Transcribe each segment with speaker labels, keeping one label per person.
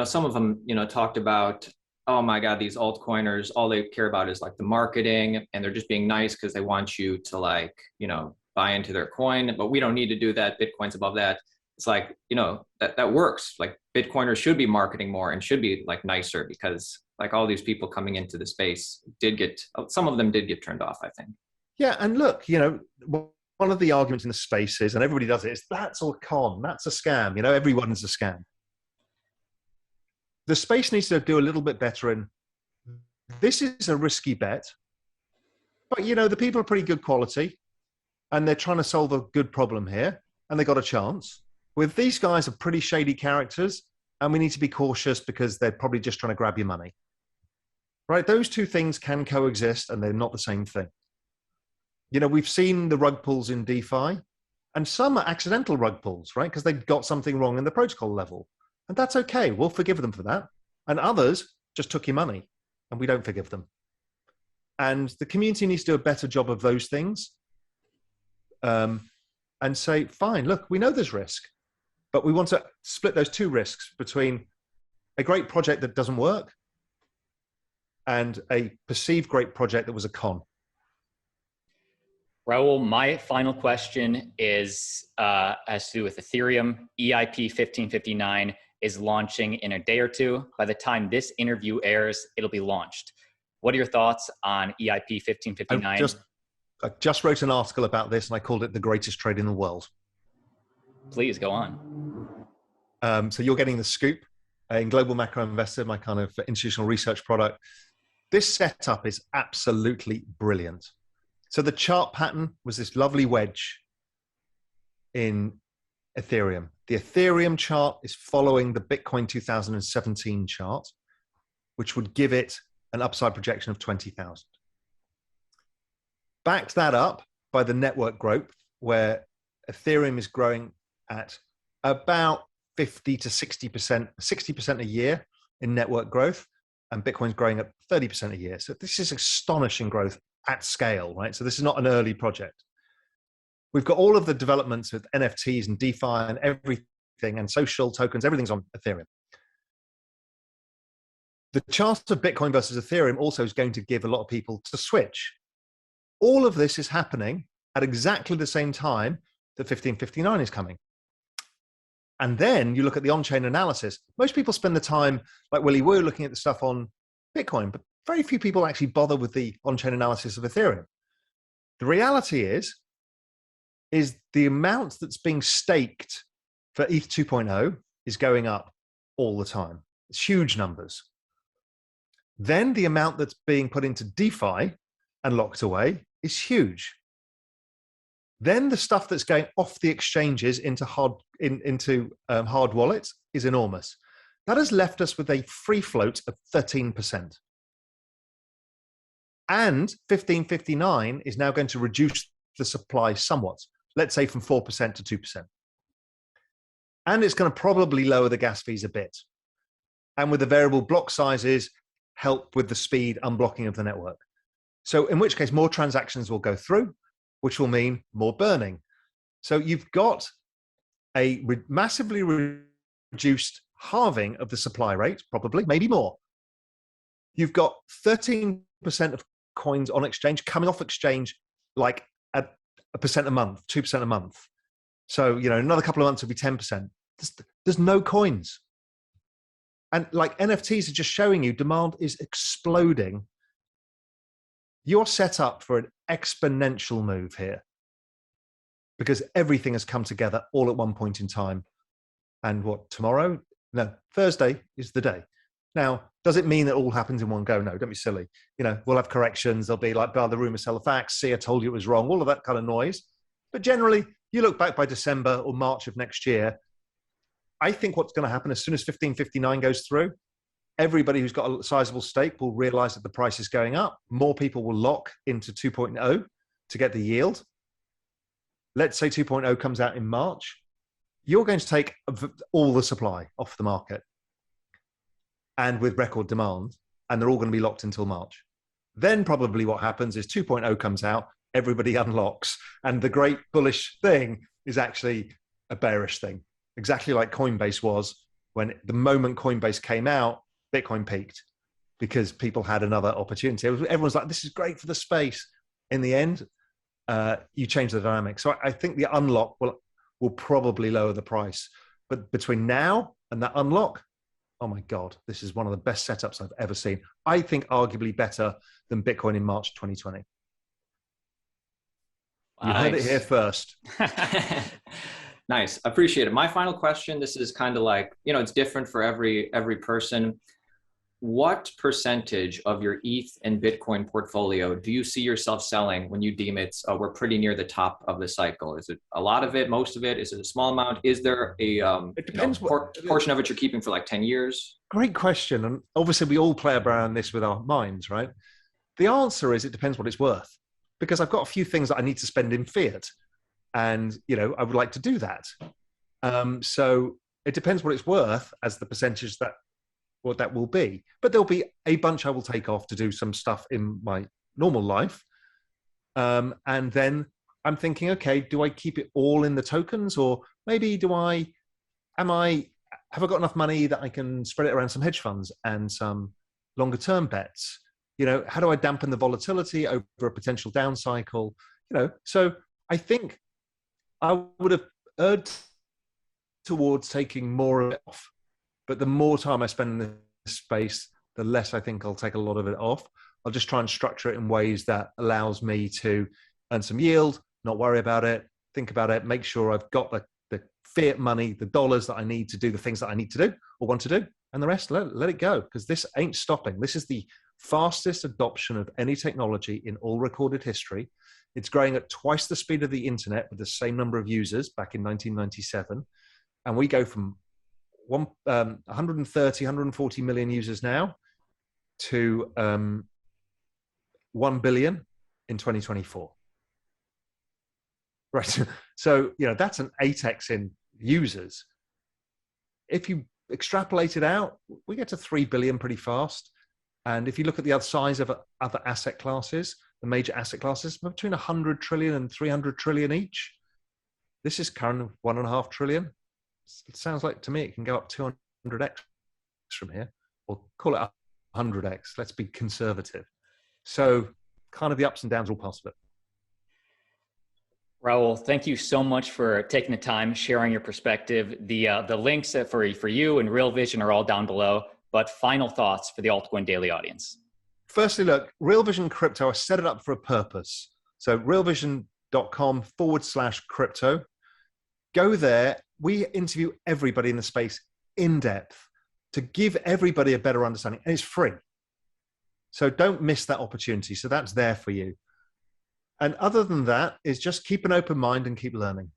Speaker 1: some of them, talked about, oh my God, these altcoiners, all they care about is like the marketing, and they're just being nice because they want you to like, buy into their coin, but we don't need to do that. Bitcoin's above that. It's like, that works. Like Bitcoiners should be marketing more and should be like nicer, because like all these people coming into the space some of them did get turned off, I think.
Speaker 2: Yeah. And look, one of the arguments in the space is, and everybody does it, is that's a con, that's a scam. Everyone's a scam. The space needs to do a little bit better in, this is a risky bet, but the people are pretty good quality and they're trying to solve a good problem here and they got a chance. With these guys are pretty shady characters and we need to be cautious because they're probably just trying to grab your money. Right? Those two things can coexist and they're not the same thing. We've seen the rug pulls in DeFi, and some are accidental rug pulls, right? Because they got something wrong in the protocol level. And that's okay. We'll forgive them for that. And others just took your money and we don't forgive them. And the community needs to do a better job of those things and say, fine, look, we know there's risk, but we want to split those two risks between a great project that doesn't work and a perceived great project that was a con.
Speaker 3: Raoul, my final question has to do with Ethereum. EIP 1559 is launching in a day or two. By the time this interview airs, it'll be launched. What are your thoughts on EIP 1559?
Speaker 2: I just wrote an article about this and I called it the greatest trade in the world.
Speaker 3: Please go on.
Speaker 2: So you're getting the scoop in Global Macro Investor, my kind of institutional research product. This setup is absolutely brilliant. So the chart pattern was this lovely wedge in Ethereum. The Ethereum chart is following the Bitcoin 2017 chart, which would give it an upside projection of 20,000. Backed that up by the network growth, where Ethereum is growing at about 50 to 60%, 60% a year in network growth, and Bitcoin's growing at 30% a year. So this is astonishing growth at scale, right? So this is not an early project. We've got all of the developments with NFTs and DeFi and everything and social tokens, everything's on Ethereum. The chart of Bitcoin versus Ethereum also is going to give a lot of people to switch. All of this is happening at exactly the same time that 1559 is coming. And then you look at the on-chain analysis. Most people spend the time, like Willy Woo, looking at the stuff on Bitcoin, but very few people actually bother with the on-chain analysis of Ethereum. The reality is the amount that's being staked for ETH 2.0 is going up all the time. It's huge numbers. Then the amount that's being put into DeFi and locked away is huge. Then the stuff that's going off the exchanges into hard wallets is enormous. That has left us with a free float of 13%. And 1559 is now going to reduce the supply somewhat, let's say from 4% to 2%. And it's going to probably lower the gas fees a bit. And with the variable block sizes, help with the speed unblocking of the network. So in which case, more transactions will go through, which will mean more burning. So you've got a massively reduced halving of the supply rate, probably, maybe more. You've got 13% of coins on exchange coming off exchange like at 1% a month, 2% a month. So, another couple of months will be 10%. There's no coins. And like NFTs are just showing you demand is exploding. You're set up for an exponential move here because everything has come together all at one point in time. And tomorrow? No, Thursday is the day. Now, does it mean that all happens in one go? No, don't be silly. We'll have corrections. There'll be like, the rumor sell the facts. See, I told you it was wrong. All of that kind of noise. But generally, you look back by December or March of next year, I think what's going to happen as soon as 1559 goes through, everybody who's got a sizable stake will realize that the price is going up. More people will lock into 2.0 to get the yield. Let's say 2.0 comes out in March. You're going to take all the supply off the market and with record demand, and they're all going to be locked until March. Then probably what happens is 2.0 comes out, everybody unlocks, and the great bullish thing is actually a bearish thing, exactly like Coinbase was when the moment Coinbase came out, Bitcoin peaked because people had another opportunity. Everyone's like, this is great for the space. In the end, you change the dynamic. So I think the unlock will probably lower the price. But between now and that unlock, oh my God, this is one of the best setups I've ever seen. I think arguably better than Bitcoin in March 2020. You heard it here first.
Speaker 1: Nice. I appreciate it. My final question, this is kind of like, you know, it's different for every person. What percentage of your ETH and Bitcoin portfolio do you see yourself selling when you deem it's we're pretty near the top of the cycle? Is it a lot of it, most of it? Is it a small amount? Is there a
Speaker 2: it depends
Speaker 1: portion of it you're keeping for like 10 years?
Speaker 2: Great question. And obviously we all play around this with our minds, right? The answer is it depends what it's worth, because I've got a few things that I need to spend in fiat. And, you know, I would like to do that. So it depends what it's worth as the percentage that what that will be. But there'll be a bunch I will take off to do some stuff in my normal life. And then I'm thinking, okay, do I keep it all in the tokens, or maybe have I got enough money that I can spread it around some hedge funds and some longer term bets? You know, how do I dampen the volatility over a potential down cycle? You know, so I think I would have erred towards taking more of it off. But the more time I spend in this space, the less I think I'll take a lot of it off. I'll just try and structure it in ways that allows me to earn some yield, not worry about it, think about it, make sure I've got the fiat money, the dollars that I need to do the things that I need to do or want to do. And the rest, let it go, because this ain't stopping. This is the fastest adoption of any technology in all recorded history. It's growing at twice the speed of the internet with the same number of users back in 1997. And we go from 130, 140 million users now to 1 billion in 2024. Right. So, you know, that's an 8x in users. If you extrapolate it out, we get to 3 billion pretty fast. And if you look at the other size of other asset classes, the major asset classes, between 100 trillion and 300 trillion each. This is current 1.5 trillion. It sounds like to me it can go up 200x from here, or call it 100x. Let's be conservative. So kind of the ups and downs all part of it.
Speaker 3: Raoul, thank you so much for taking the time, sharing your perspective. The links for you and Real Vision are all down below, but final thoughts for the Altcoin Daily audience.
Speaker 2: Firstly, look, Real Vision Crypto, I set it up for a purpose. So realvision.com/crypto. Go there. We interview everybody in the space in depth to give everybody a better understanding. And it's free. So don't miss that opportunity. So that's there for you. And other than that, is just keep an open mind and keep learning.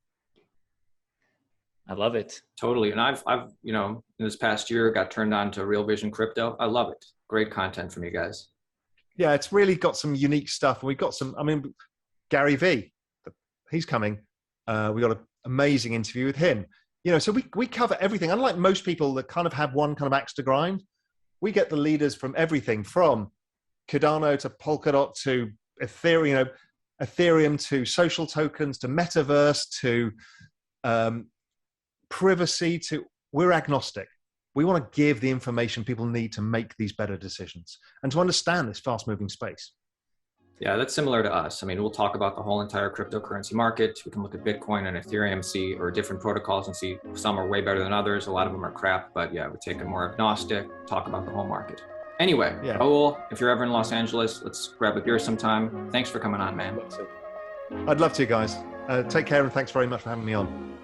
Speaker 3: I love it.
Speaker 1: Totally. And I've, you know, in this past year got turned on to Real Vision Crypto. I love it. Great content from you guys.
Speaker 2: Yeah, it's really got some unique stuff. We've got some, I mean, Gary V, he's coming. We got an amazing interview with him. You know, so we cover everything. Unlike most people that kind of have one kind of axe to grind, we get the leaders from everything from Cardano to Polkadot to Ethereum, you know, Ethereum to social tokens to metaverse to privacy to, we're agnostic. We want to give the information people need to make these better decisions and to understand this fast moving space.
Speaker 1: Yeah, that's similar to us. I mean, we'll talk about the whole entire cryptocurrency market. We can look at Bitcoin and Ethereum, see, or different protocols and see some are way better than others. A lot of them are crap, but yeah, we're taking more agnostic, talk about the whole market. Anyway, yeah. Raoul, if you're ever in Los Angeles, let's grab a beer sometime. Thanks for coming on, man.
Speaker 2: I'd love to, guys. Take care and thanks very much for having me on.